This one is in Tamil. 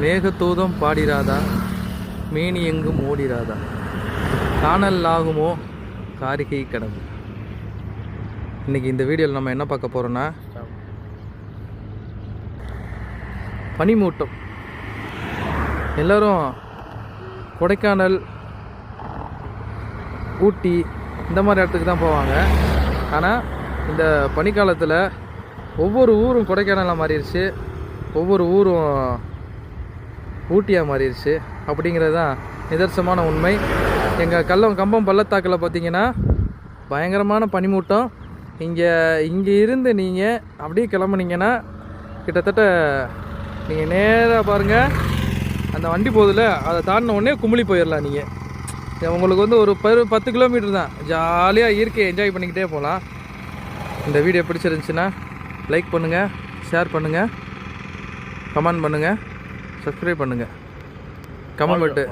மேகதூதம் பாடிராதா, மேனி எங்கும் ஓடிராதா, காணல் ஆகுமோ காரிகை கடவு. இன்றைக்கி இந்த வீடியோவில் நம்ம என்ன பார்க்க போகிறோன்னா, பனிமூட்டம். எல்லோரும் கொடைக்கானல், ஊட்டி இந்த மாதிரி இடத்துக்கு தான் போவாங்க. ஆனால் இந்த பனிக்காலத்தில் ஒவ்வொரு ஊரும் கொடைக்கானலாக மாறிடுச்சு, ஒவ்வொரு ஊரும் ஊட்டியாக மாறிடுச்சு. அப்படிங்கிறது தான் நிதர்சனமான உண்மை. எங்கள் கம்பம் பள்ளத்தாக்கில் பார்த்திங்கன்னா பயங்கரமான பனிமூட்டம். இங்கே இருந்து நீங்கள் அப்படியே கிளம்புனீங்கன்னா கிட்டத்தட்ட நீங்கள் நேராக பாருங்கள், அந்த வண்டி போதில் அதை தாண்டின உடனே குமிழி போயிடலாம். நீங்கள் உங்களுக்கு வந்து ஒரு 10 கிலோமீட்டர் தான். ஜாலியாக இயற்கையை என்ஜாய் பண்ணிக்கிட்டே போகலாம். இந்த வீடியோ பிடிச்சிருந்துச்சுன்னா லைக் பண்ணுங்கள், ஷேர் பண்ணுங்கள், கமெண்ட் பண்ணுங்கள், சப்ஸ்கிரைப் பண்ணுங்கள். கமெண்ட் பட்டு